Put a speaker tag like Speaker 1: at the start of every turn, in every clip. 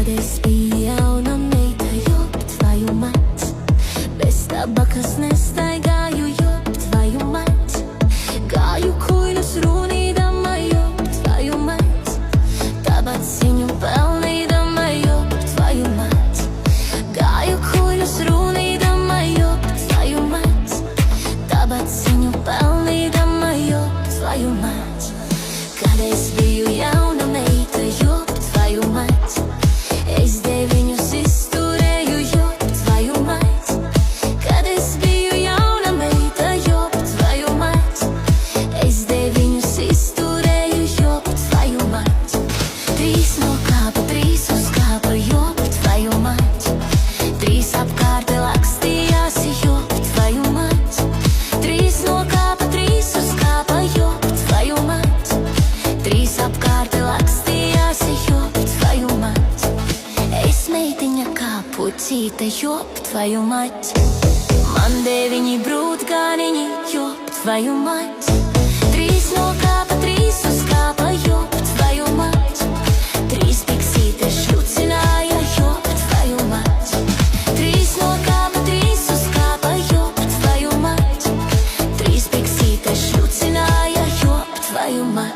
Speaker 1: Kad es biju jauna meita, jop, tvoju mać. Bez tabakas nestaigāju, jop, tvoju mać. Gāju kuļus runīdama, jop, tvoju mać. Tabaciņu pelnīdama, jop, tvoju mać. Gāju kuļus runīdama, jop, tvoju mać. Tabaciņu pelnīdama, jop, tvoju mać. Kad es biju jauna meita, jop, tvoju mać. Es deviņus izturēju, jop, tvoju mać. Kad es biju jauna meita, jop, tvoju mać. Es deviņus izturēju, jop, tvoju mać. Trīs no kāpa, trīs uz kāpa, jop, tvoju mać. Trīs apkārt lakstījās, jop, tvoju mać. Trīs no kāpa, trīs uz kāpa, jop, tvoju mać. Trīs apkārt lakstījās, jop, tvoju mać. Es meitiņa kā pucīte, jop, tvoju mać. Man deviņi brūtgāniņi, jop, tvoju mać. Trīs no kāpa, trīs uz kāpa, jop, tvoju mać. Trīs piksītes šļucināja, jop, tvoju mać. Trīs no kāpa, trīs uz kāpa, jop, tvoju mać. Trīs piksītes šļucināja, jop, tvoju mać.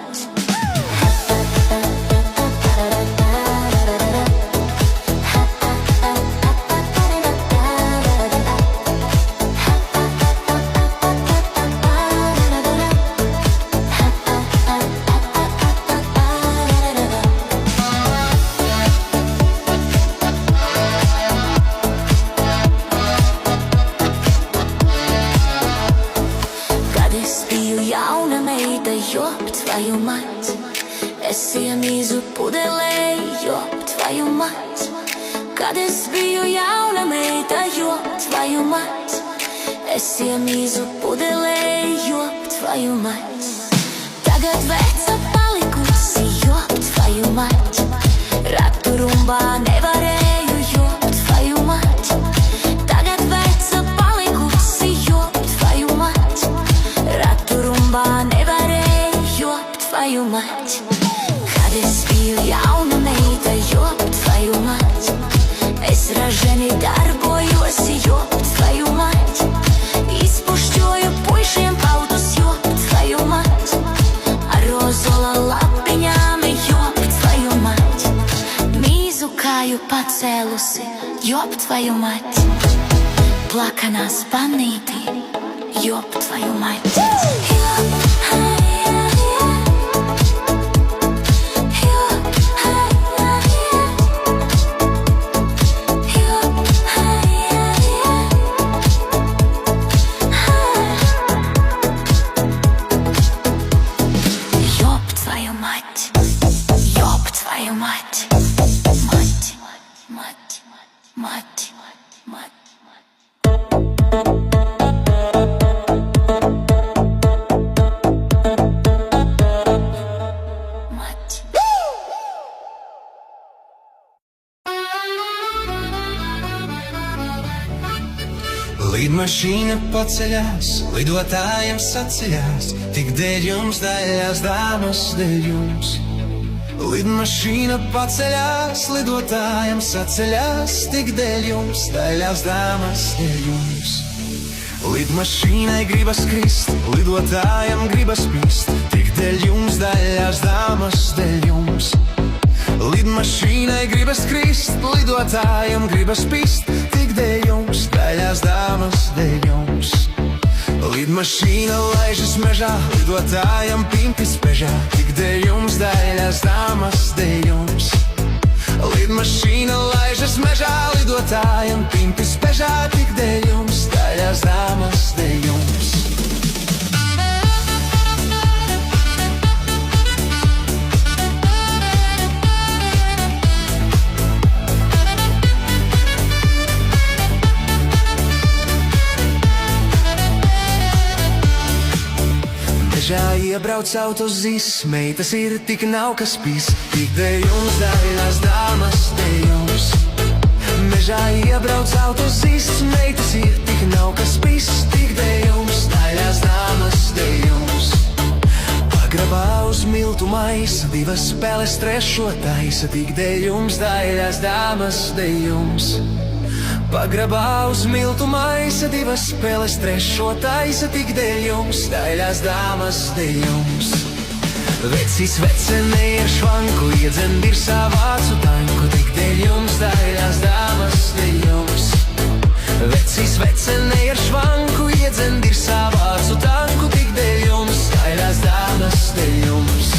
Speaker 1: Kad es biju jauna meita, jop, tvoju mać. Es iemīzu pudelē, jop, tvoju mać. Kad es biju jauna meita, jop, tvoju mać. Es iemīzu pudelē, jop, tvoju mać. Tagad veca palikusi, jop, tvoju mać. Ratu rumbā nevarēju, jop, tvoju mać. Tagad veca palikusi, jop, tvoju mać. Ratu rumbā nevarēju, jop, tvoju mać. Kad es biju jauna meita, jop, tvoju mać. Es raženi darbojos, jop, tvoju mać. Izpušķoju puišiem paudus, jop, tvoju mać. Ar ozola lapiņām, jop, tvoju mać. Mīzu kāju pacēlusi, jop, tvoju mać. Plakanā spanītī, jop, tvoju mać. Jop, tvoju mać. Jop, tvoju mać. Mać, mać, mać, mać. Mać.
Speaker 2: Lidmašīna paceļās, lidotājiem saceļās, tik dēļ jums, daļās dāmas, dēļ jums. Lidmašīna paceļās, lidotājiem saceļās, tik dēļ jums, daļās dāmas, dēļ jums. Lidmašīnai gribas krist, lidotājiem gribas pist, tik dēļ jums, daļās dāmas, dēļ jums. Lidmašīnai gribas krist, lidotājiem gribas pist, tik dēļ jums, daļās dāmas, dēļ jums. Lidmašīna laižas mežā, lidotājiem pinti spežā, tik dēļ jums, daļās dāmas, dēļ jums. Lidmašīna laižas mežā, lidotājiem pinti spežā, tik dēļ jums, daļās dāmas, dēļ jums. Mežā iebrauc autozis, meitas ir tik nav kas pis, tik dēļ jums, daļās dāmas, dēļ jums. Mežā iebrauc autozis, meitas ir tik nav kas pis, tik dēļ jums, daļās dāmas, dēļ jums. Pagrabā uz miltu maisa divas spēles trešo taisa tik dēļ jums, daļās dāmas dēļ jums. Pagrabā uz miltu maisa divas spēles trešo taisa tik dēļ jums, daļās dāmas dēļ jums. Vecis vecene ir švanku, iedzen virsā vācu tanku, tik dēļ jums, daļās dāmas dēļ jums. Vecis vecene ir švanku, iedzen virsā vācu tanku, tik dēļ jums, daļās dāmas dēļ jums.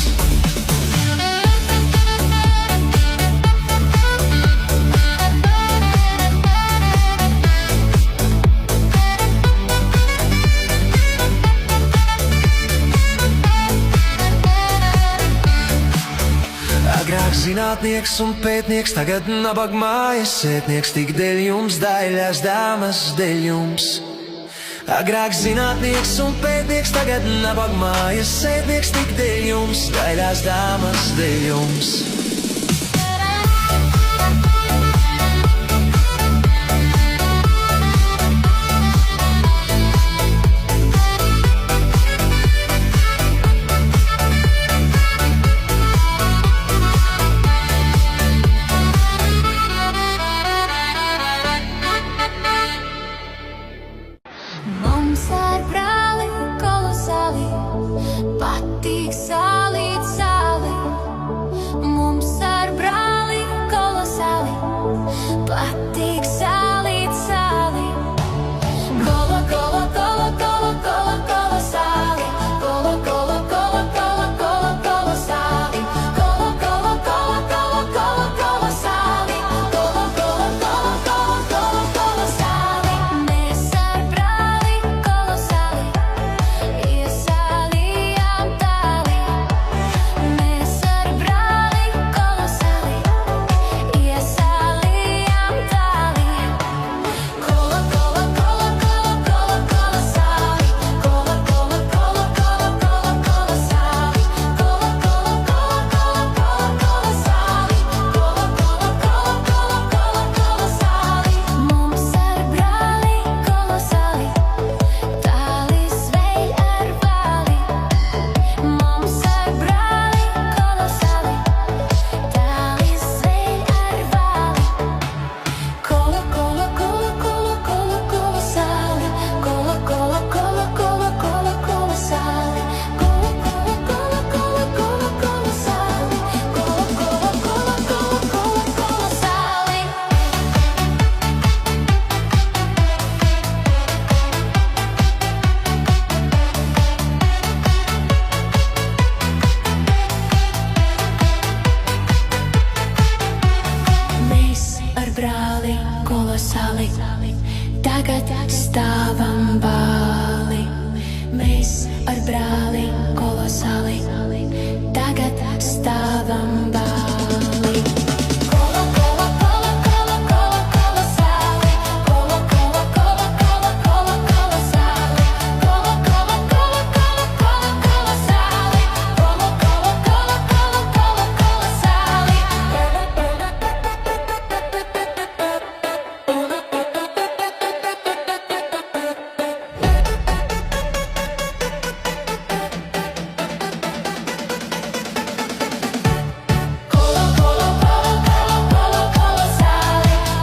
Speaker 2: Agrāk zinātnieks un pētnieks, tagad nabaga mājas sētnieks, tik dēļ jums, daļās dāmas dēļ jums. Agrāk zinātnieks un pētnieks, tagad nabaga mājas sētnieks, tik dēļ jums, daļās dāmas dēļ jums.
Speaker 1: Mums ar brāli kolosāli patīk sālīt sāli. Mums ar brāli kolosāli patīk sālīt sāli. Kola, kola, kola, kola, kola, kola sāli. Kola, kola, kola, kola, kola, kola sāli. Kola, kola, kola, kola, kola, kola sāli. Kola, kola, kola, kola, kola, kola sāli. Mēs ar brāli kolosāli iesālījām tāli. Mēs ar brāli kolosāli iesālījām tāli. Kola, kola, kola, kola, kola, kola sāli. Kola, kola, kola, kola, kola, kola sāli. Kola, kola, kola, kola, kola, kola sāli. Kola, kola, kola, kola, kola, kola sāli. Mums ar brāli kolosāli tālis veļ ar vāli. Mums ar brāli kolosāli tālis veļ ar vāli. Kola, kola, kola, kola, kola, kola sāli. Kola, kola, kola, kola, kola, kola sāli. Kola, kola, kola, kola, kola, kola sāli. Kola, kola, kola, kola, kola, kola sāli. Mēs ar brāli kolosāli tagad stāvam bāli. Mēs ar brāli kolosāli tagad stāvam bāli. Kola, kola, kola, kola, kola, kola sāli. Kola, kola, kola, kola, kola, kola sāli. Kola, kola, kola, kola, kola, kola sāli. Kola, kola, kola, kola, kola, kola sāli. Kola, kola, kola, kola, kola, kola sāli.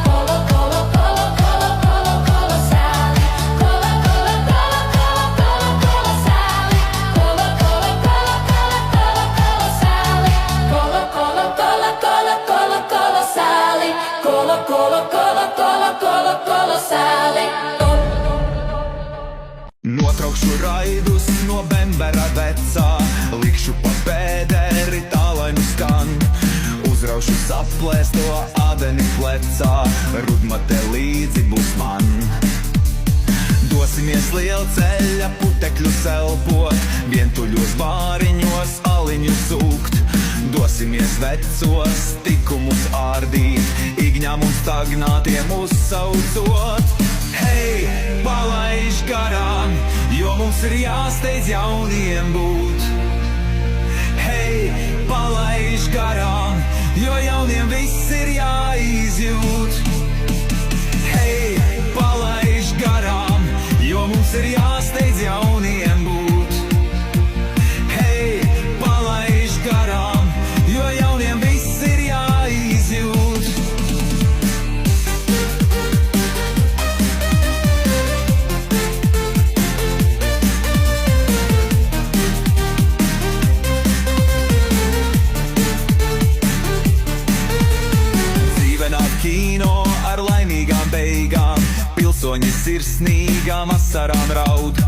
Speaker 1: Kola, kola, kola, kola, kola, kola sāli. Kola, kola, kola, kola, kola, kola sāli. Kola, kola, kola, kola, kola, kola sāli. Kola, kola, kola, kola, kola, kola sāli. Kola, kola, kola, kola, kola, kola sāli.
Speaker 3: Notraukšu raidus no bembera vecā, likšu pa pēderi tā, lai nu skan. Uzraušu saplēsto ādeni plecā, rudmate līdzi būs man. Dosimies lielceļa putekļus elpot, vientuļos bāriņos aliņu sūkt. Dosimies vecos tikumus ārdīt, igņām un stagnātiem uzsaucot. Hei, palaiž garām, jo mums ir jāsteidz jauniem būt. Hei, palaiž garām, jo jauniem viss ir jāizjūt. Hei, palaiž garām, jo mums ir jāsteidz jauniem būt. Hei, palaiž garām, kino ar laimīgām beigām. Pilsoņi sirsnīgām asarām raud.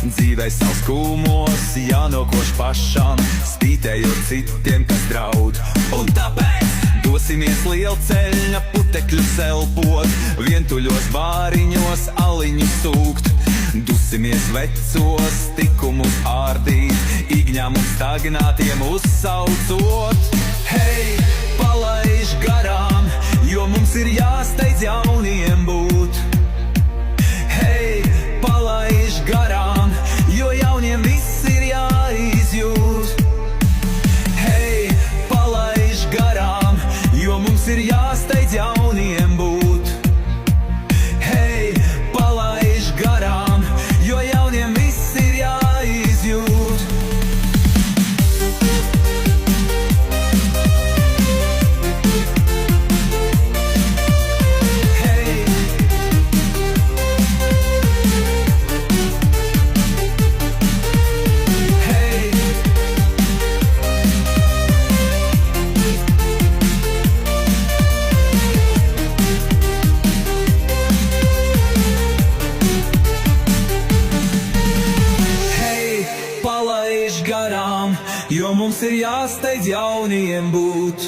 Speaker 3: Dzīvē savs kūmos jānokoš pašām, spītējot citiem, kas draud. Un tāpēc dosimies lielceļa putekļu elpot, vientuļos bāriņos aliņu sūkt. Dusimies vecos tikumus ārdīt, igņām un stagnātiem uzsaucot. Hei, palaiž garām, jo mums ir jāsteidz jauniem būt. Hei, palaiž garām, jo jauniem viss ir jāizjūt. Hei, palaiž garām, jo mums ir jāsteidz jauniem būt. Hei, palaiž garām, jo jauniem viss ir jāizjūt. Hei, hei, hei, palaiž garām, jo mums ir jāsteidz jauniem būt.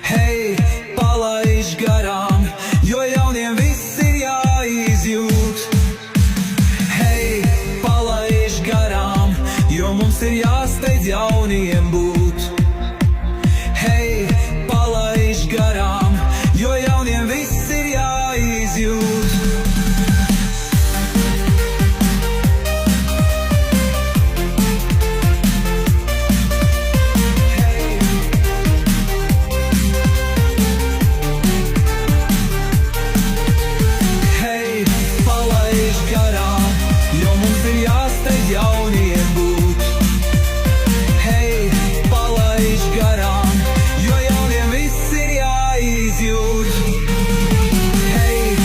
Speaker 3: Hei, palaiž garām, jo jauniem viss ir jāizjūt. Hei, palaiž garām, jo mums ir jāsteidz jauniem būt. Hei, palaiž garām, jo jauniem viss ir jāizjūt. Hei, hei, palaiž garām, jo mums ir jāsteidz jauniem būt. Hei, palaiž garām, jo jauniem viss ir jāizjūt. Hei,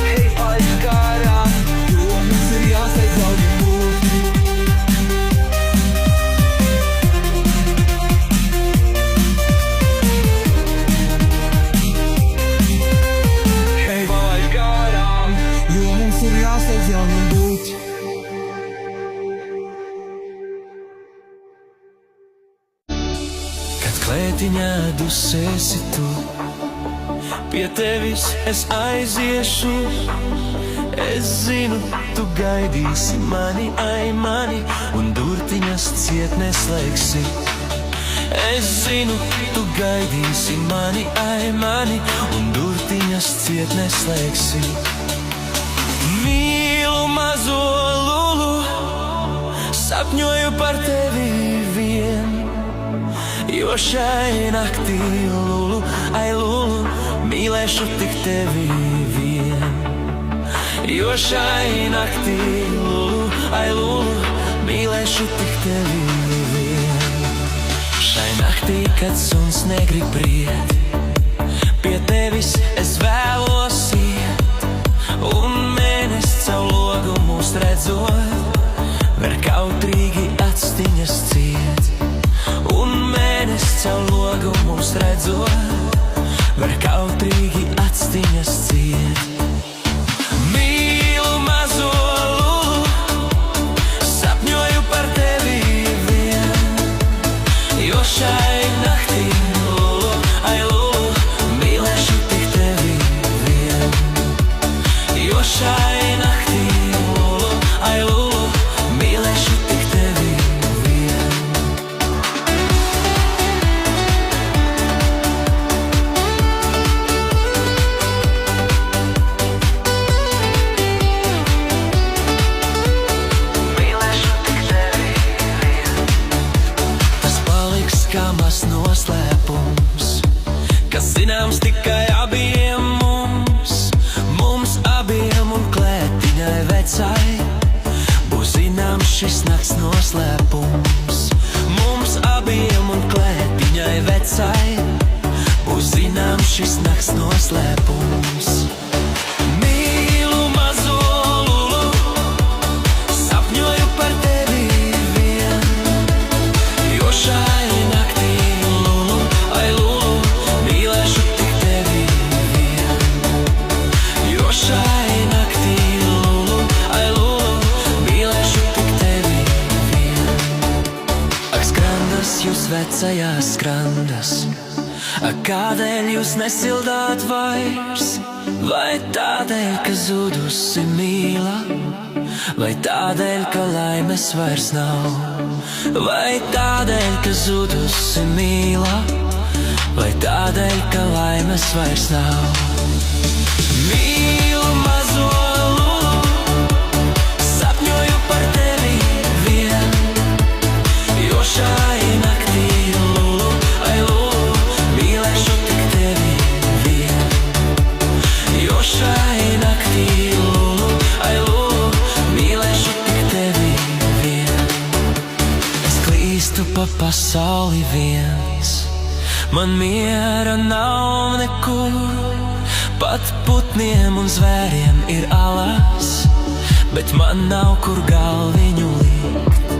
Speaker 3: hei, palaiž garām, jo mums ir jāsteidz jauniem būt. Hei, palaiž garām, jo mums ir jāsteidz jauniem būt.
Speaker 2: Kad klētiņā dusēsi tu, pie tevis es aiziešu. Es zinu, tu gaidīsi mani, ai mani, un durtiņas ciet neslēgsi. Es zinu, tu gaidīsi mani, ai mani, un durtiņas ciet neslēgsi. Mīlu mazo lulu, sapņoju par tevi vien, jo šai naktī lulu, ai lulu, mīlēšu tik tevi vien. Jo šai naktī lulu, ai lulu, mīlēšu tik tevi vien. Šai naktī, kad suns negrib riet, pie tevis es vēlos iet, un mēnesis caur logu mūs redzot, ver kautrīgi actiņas ciet. Un mēnesis caur logu mūs redzot, ver kautrīgi actiņas ciet. Mīlu mazo lulu, sapņoju par tevi vien, jo šai naktī lulu, ai lulu, mīlēšu tik tevi vien. Jo šai naktī lulu, ai lulu, mīlēšu tik tevi vien. Mīlēšu tik tevi vien. Tas paliks kā mazs noslēpums, kas zināms tikai abiem mums. Mums abiem un klētiņai vecai būs zināms šis nakts noslēpums. Mums abiem un klētiņai vecai būs zināms šis nakts noslēpums. Mīlu mazo lulu, sapņoju
Speaker 4: vecajās skrandas. Kādēļ jūs nesildāt vairs? Vai tādēļ, ka zudusi mīla? Vai tādēļ, ka laimes vairs nav? Vai tādēļ, ka zudusi mīla? Vai tādēļ, ka laimes vairs nav? Mīlu mazo lulu, sapņoju par tevi vien, jo šai naktī lulu, ai lulu, mīlēšu tik tevi vien. Jo šai naktī lulu, ai lulu, mīlēšu tik tevi vien. Es klīstu pa pasauli viens, man miera nav nekur. Pat putniem un zvēriem ir alas, bet man nav kur galviņu likt.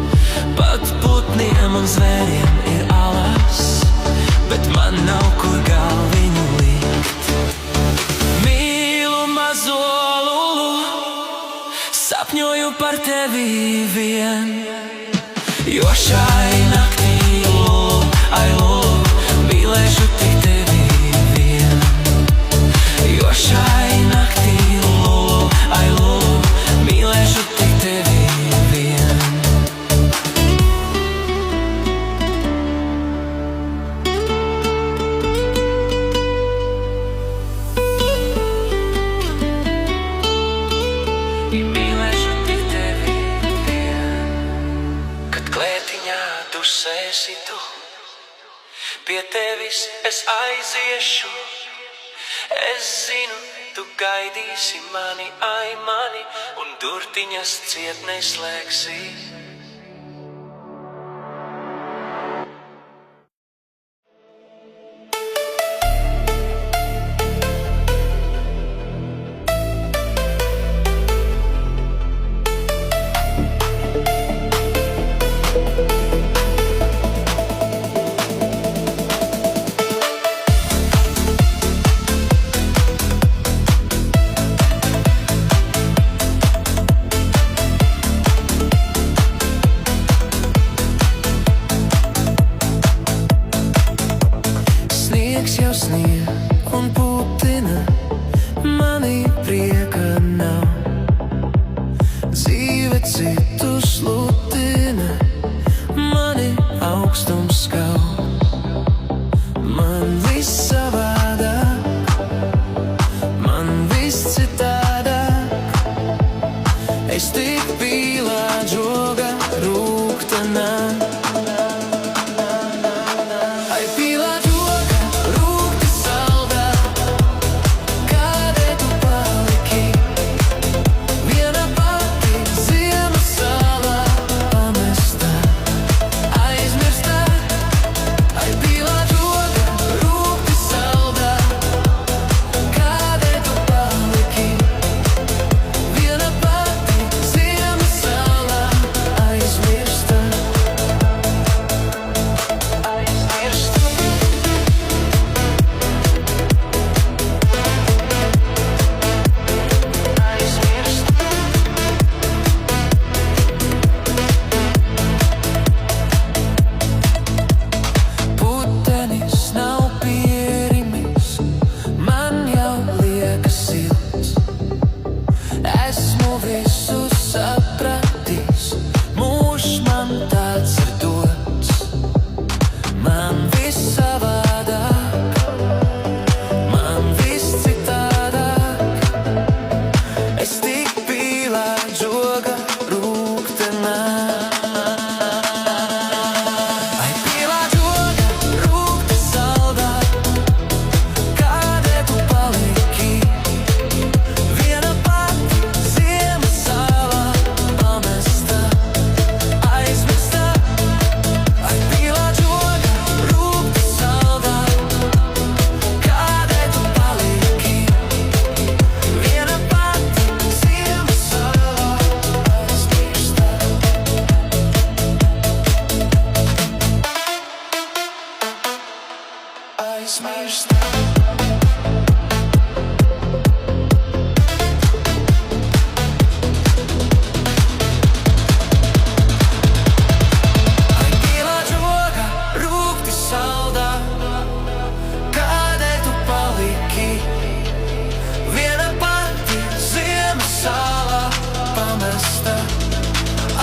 Speaker 4: Pat putniem un zvēriem ir alas, bet man nav kur galviņu likt. Mīlu mazo lulu, sapņoju par tevi vien, jo šai naktī lulu, ai lulu, mīlēšu tik tevi vien. Jo šai naktī lulu, ai lulu, mīlēšu tik tevi vien. Mīlēšu tik tevi vien. Kad klētiņā dusēsi tu, pie tevis es aiziešu. Es zinu, tu gaidīsi mani, ai mani, un durtiņas ciet neslēgsi. Jau snieg un putina, manī prieka nav. Dzīve citu slutina, mani augstums skau. Man viss savādāk, man viss citādāk. Es tik pīlā džoga rūgtanā.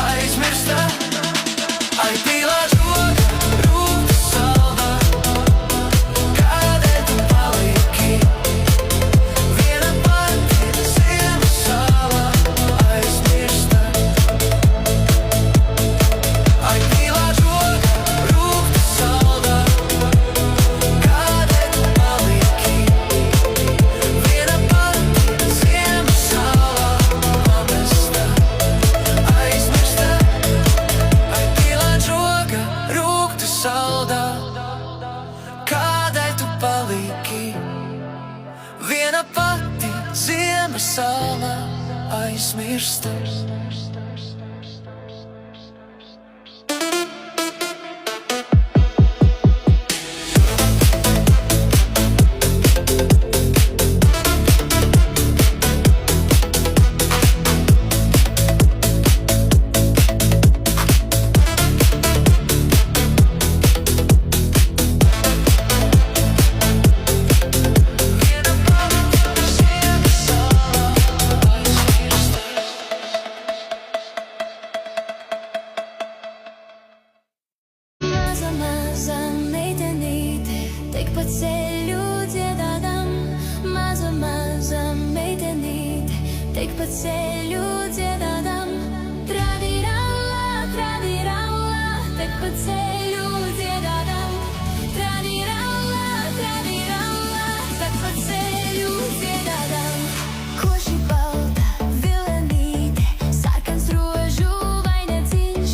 Speaker 4: aizmirsta, aizmirsta. Ai, pīlā žoga, rūta salda, kādēļ tu paliki? Viena pati ziemas sala aizmirsta. Ai, pīlā žoga, rūta salda, kādēļ tu paliki? Viena pati ziemas sala pamesta, aizmirsta. Ai, pīlā žoga, rūta salda, kādēļ tu paliki? Viena pati ziemas sala aizmirsta.
Speaker 1: Maza, maza meitenīte, tik pa ceļu dziedādam. Maza, maza meitenīte, tik pa ceļu dziedādam. Tradiralla, tradiralla, tik pa ceļu dziedādam. Tradiralla, tradiralla, tik pa ceļu dziedādam. Koši balta vilenīte, sarkans rožu vainadziņš.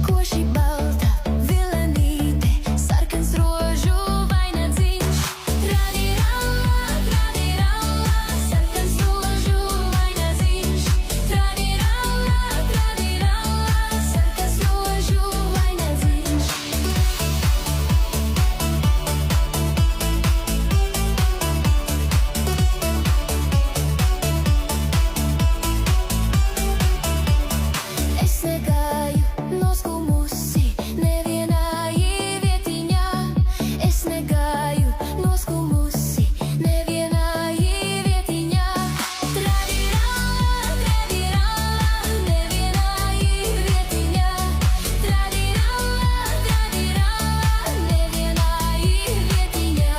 Speaker 1: Koši balta vilenīte, sarkans rožu vainadziņš. Tradiralla, tradiralla, sarkans rožu vainadziņš. Tradiralla, tradiralla, sarkans rožu vainadziņš. Es negāju noskumusi nevienā vietiņā. Es negāju noskumusi nevienā vietiņā. Tradiralla, tradiralla, nevienā vietiņā. Tradiralla, tradiralla, nevienā vietiņā.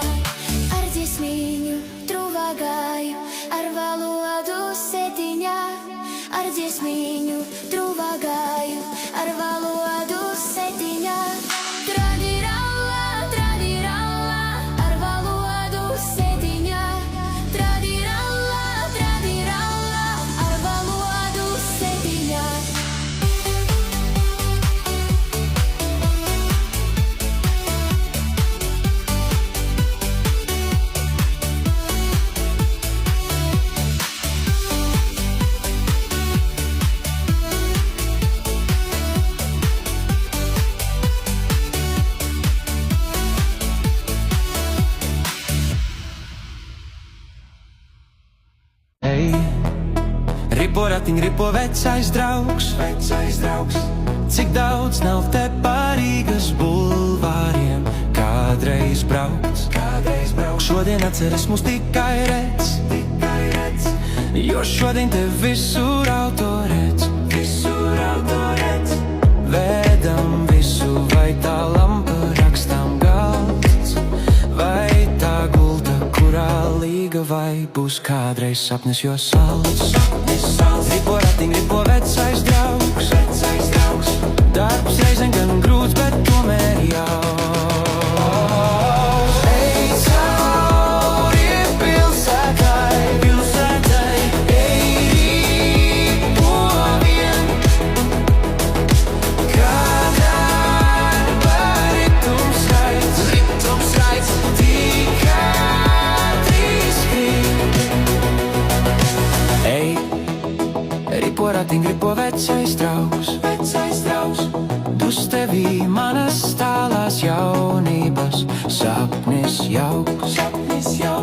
Speaker 1: Ar dziesmiņu truvā gāju, ar valodu setiņā. Ar dziesmiņu truvā gāju, ar valodu setiņā. Tradiralla, tradiralla, ar valodu setiņā. Tradiralla, tradiralla, ar valodu setiņā.
Speaker 4: Ei, ripo ratiņ, ripo vecais draugs, cik daudz nav te parīgas bulvāriem. Kādreiz braukts, šodien atceras mūs tikai redz, jo šodien te visur autoredz. Vēdam visu, vai tā lampa rakstām galds, vai tā gulta, kurā līga, vai būs kādreiz sapnis, jo salds. Ripo ratiņ, ripo vecais draugs, darbs reizēm gan grūts, bet tomēr jaus. Ej cauri pilsētai, ej ripo vien, kad darba ritums skaits, tikai trīs skrien. Ej, ripo ratiņ, ripo vecais draugs, dus tevī manas tālās jaunības sapnis jauks.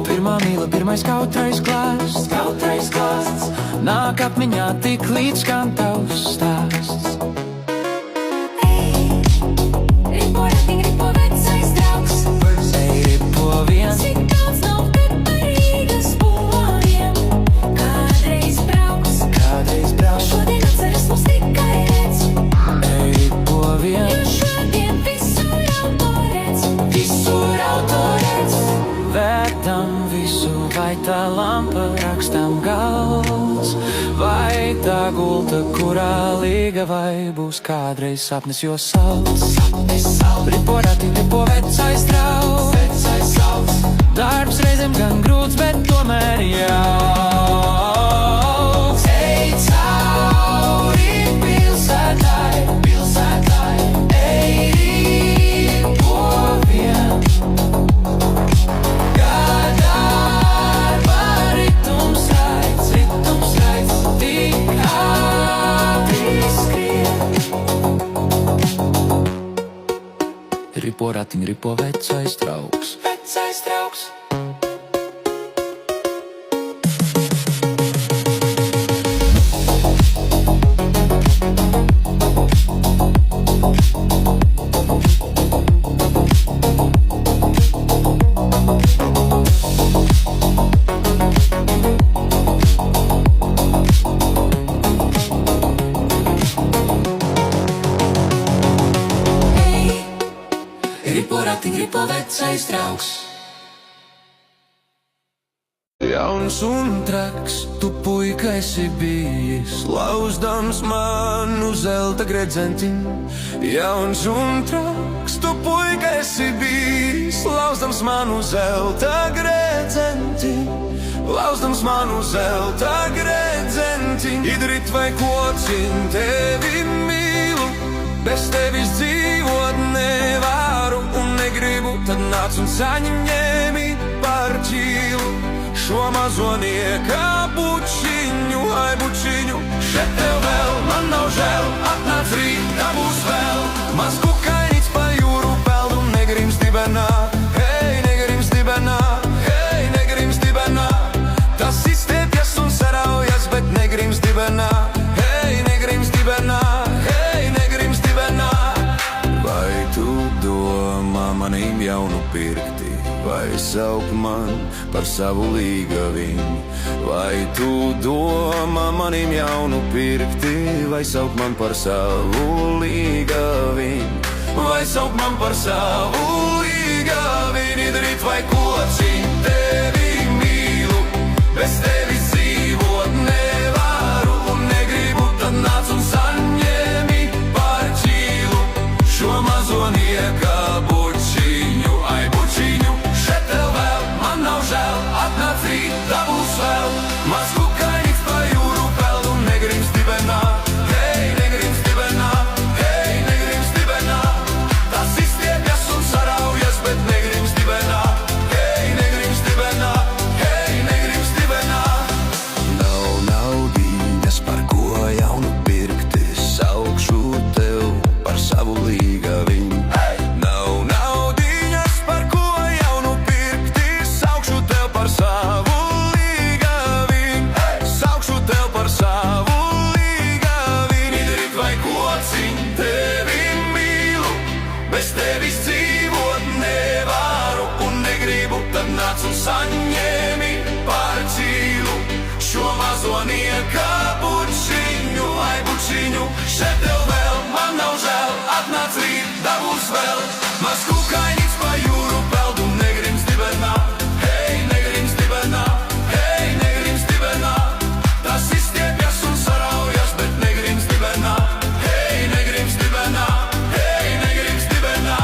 Speaker 4: Pirmā mīla, pirmais kautrais klāsts, nāk atmiņā tik līdz skan tavs stāsts.
Speaker 1: Ripo ratiņ, ripo vecais draugs,
Speaker 4: Ej, ripo vien,
Speaker 1: cik daudz nav te parīgas bulvāriem. Kādreiz brauks, šodien atceras mums tikai
Speaker 4: kurā līga vai būs kādreiz sapnis, jo sauc. Ripo rati, ripo vecais trauks. Darbs reizēm gan grūts, bet tomēr jauks. Ej cauri pilsētai, ej ripo vien. Kā darba ritums raids, tik ātri skrien. Ripo ratiņ, ripo vecais trauks.
Speaker 1: Ripo ratiņ, ripo vecais trauks.
Speaker 4: Jauns un traks, tu puika esi bijis, lauzdams manu zelta gredzentiņu. Jauns un traks, tu puika esi bijis, lauzdams manu zelta gredzentiņu. Lauzdams manu zelta gredzentiņu. Idrit vai kociņ, tevi mīlu, bez tevis dzīvot nevaru un negribu, tad nāc un saņem ņēmi par ķīlu. Šo mazo nieka bučiņu, ai bučiņu, šeit tev vēl, man nav žēl, atnāc rīt, dabūs vēl. Maz kukainīts pa jūru peld un negrims dibenā, hei, negrims dibenā, hei, negrims dibenā. Tas izstiepjas un saraujas, bet negrims dibenā, hei, negrims dibenā, hei, negrims dibenā. Vai tu domā manīm jaunu pirkti? Vai saukt man par savu līgaviņu? Vai tu domā manīm jaunu pirkti? Vai saukt man par savu līgaviņu? Vai saukt man par savu līgaviņu? Idrit vai kociņ, tevi mīlu, bez tevis dzīvot nevaru un negribu, tad nāc un saņemi par ķīlu. Šo mazo nieka bučiņu, ai bučiņu, šeit tev vēl, man nav žēl, atnāc rīt, dabūs vēl. Maz kukainīts pa jūru peld un negrims dibenā, hei, negrims dibenā, hei, negrims dibenā. Tas izstiepjas un saraujas, bet negrims dibenā, hei, negrims dibenā, hei, negrims dibenā. Nav naudiņas, par ko jaunu pirkti, saukšu tev par savu līgaviņu. Nav naudiņas, par ko jaunu pirkti, saukšu tev par savu līgaviņu. Saukšu tev par savu līgaviņu. Idrit vai kociņ, tevi mīlu, bez tevis dzīvot nevaru un negribu, tad nāc un saņemi par ķīlu. Šo mazo nieka bučiņu, ai bučiņu, šeit tev vēl, man nav žēl, atnāc rīt, dabūs vēl. Maz kukainīts pa jūru peld un negrims dibenā, hei, negrims dibenā, hei, negrims dibenā. Tas izstiepjas un saraujas, bet negrims dibenā, hei, negrims dibenā, hei, negrims dibenā.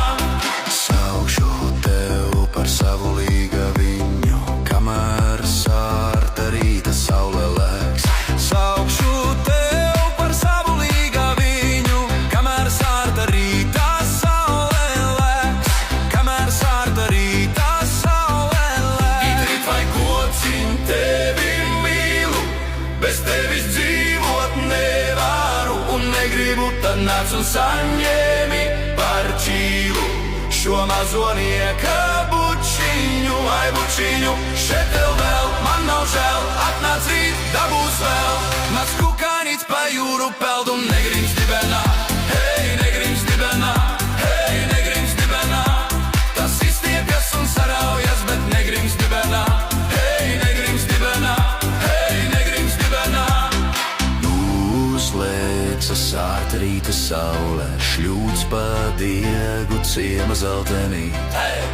Speaker 4: Saukšu tev par savu līgaviņu, kamēr sārta rīta saule lēks. Saukšu tev par savu līgaviņu, kamēr sārta rīta saule lēks. Kamēr sārta rīta saule lēks. Idrit vai kociņ, tevi mīlu, bez tevis dzīvot nevaru un negribu, tad nāc un saņemi par ķīlu. Šo mazo nieka bučiņu, ai bučiņu, šeit tev vēl, man nav žēl, atnāc rīt, dabūs vēl. Maz kukainīts pa jūru peld un negrims dibenā, hei, negrims dibenā, hei, negrims dibenā. Tas izstiepjas un saraujas, bet negrims dibenā, hei, negrims dibenā, hei, negrims dibenā. Uzlēca sārta rīta saule, šļūts pa diegu ciema zeltenī.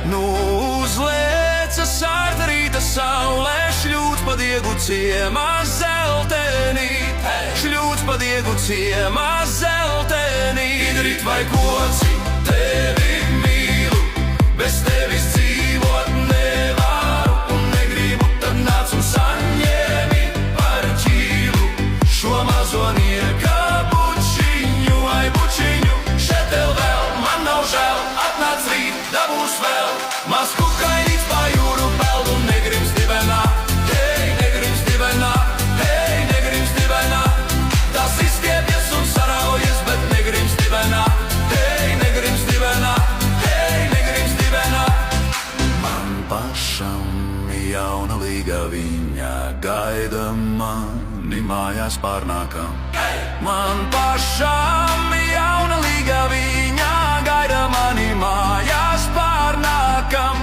Speaker 4: Uzlēca
Speaker 3: Lieca sārta rīta saulē, šļūts pa diegu ciemā zeltenī. Šļūts pa diegu ciemā zeltenī. Rit vai koci, tevi mīlu, bez tevis dzīvot nevaru un negribu, tad nāc un saņēmi par ķīlu šo mazo nieka bučiņu, ai bučiņu. Šeit tev vēl, man nav žēl, atnāc rīt, dabūs vēl. Maz kukainīts pa jūru peld un negrims dibenā. Hei, negrims dibenā, hei, negrims dibenā. Tas izstiepjas un saraujas, bet negrims dibenā. Hei, negrims dibenā, hei, negrims dibenā. Man pašam jauna līga viņa gaida mani mājās pārnākam. Man pašam jauna līga viņa gaida mani mājās pārnākam.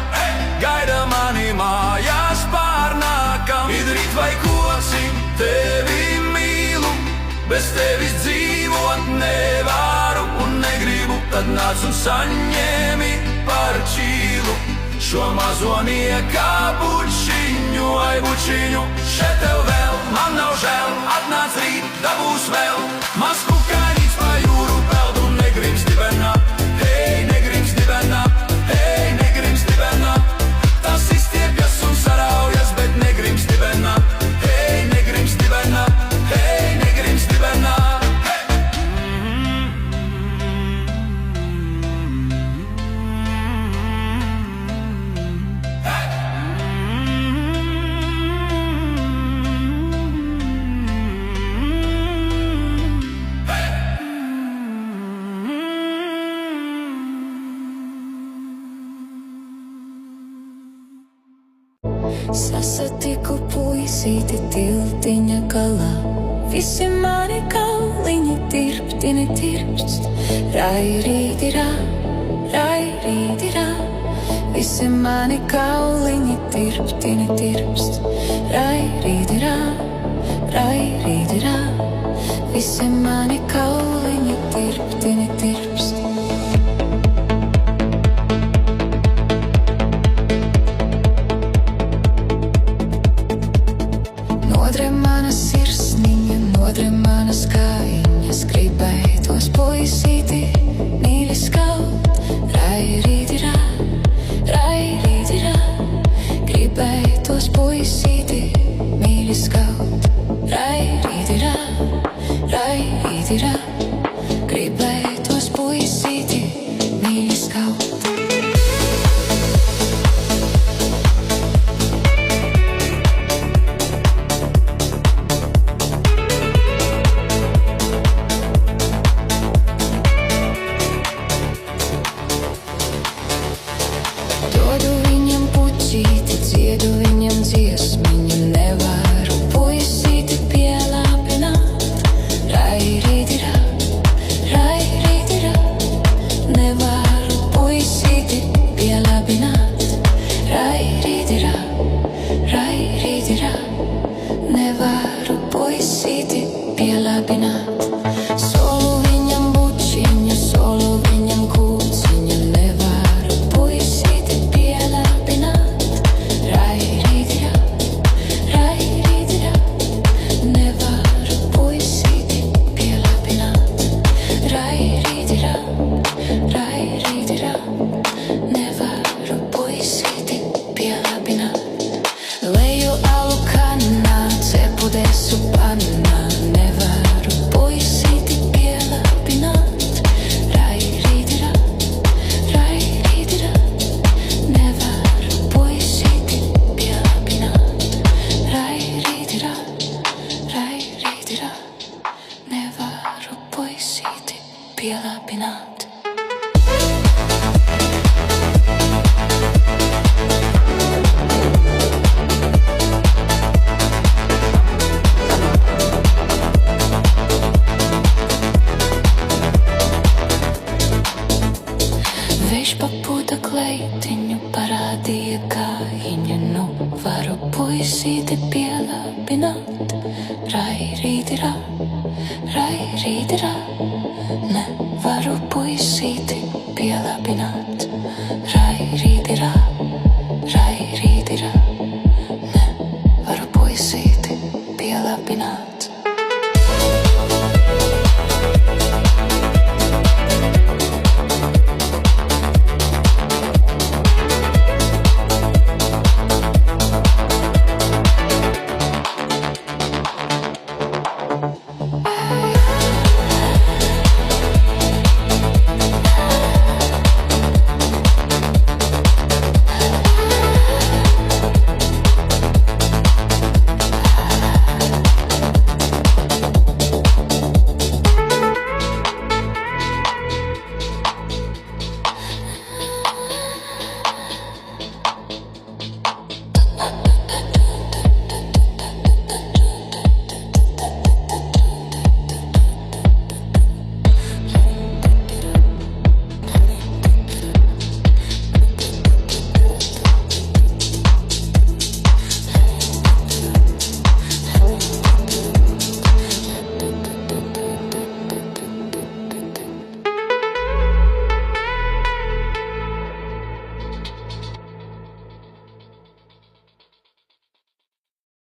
Speaker 3: Gaida mani mājās pārnākam. Rīt vai kocim, tevi mīlu, bez tevis dzīvot nevaru un negribu, tad nāc un saņēmi par ķīlu šo mazo nieka bučiņu, ai bučiņu. Šeit tev vēl, man nav žēl, atnāc rīt, dabūs vēl. Maz kukainīts pa jūru peld un negrims dibenā. Hei, negrims dibenā, hei, negrims dibenā. Tas izstiepjas un saraujas, bet negrims dibenā. Hei, negrims dibenā, hei, negrims dibenā.
Speaker 1: Sasatiku puisīti tiltiņa galā. Visi mani kauliņi tirptini tirpst. Rairīdirā, rairīdirā. Visi mani kauliņi tirptini tirpst. Rairīdirā, rairīdirā. Visi mani kauliņi tirptini tirpst. Nodre manas sirsniņa, nodre manas kājiņas, gribēju tos puisīti mīļi skaut. Rairīdirā, rairīdirā, gribēju tos puisīti mīļi skaut. Rairīdirā, rairīdirā, gribēju tos puisīti mīļi skaut. Dodu viņam puķīti, dziedu viņam dziesmiņu, nevaru puisīti pielāpināt. Rairīdirā, rairīdirā, nevaru puisīti pielāpināt. Rairīdirā, rairīdirā, nevaru puisīti pielāpināt. Solu viņam bučiņu, solu viņam kūciņu, nevaru puisīti pielāpināt. Rairīdirā, rairīdirā, nevaru puisīti pielāpināt. Rairīdirā, rairīdirā, nevaru puisīti pielāpināt. Leju alu kannā, cepu desu pannā, nevaru puisīti pielāpināt. Rairīdirā, rairīdirā, nevaru puisīti pielāpināt. Rairīdirā, rairīdirā, nevaru puisīti pielāpināt. Vējš papūta kleitiņu, parādīja kājiņu, nu varu puisīti pielāpināt. Rairīdirā, rairīdirā, nevaru puisīti pielāpināt.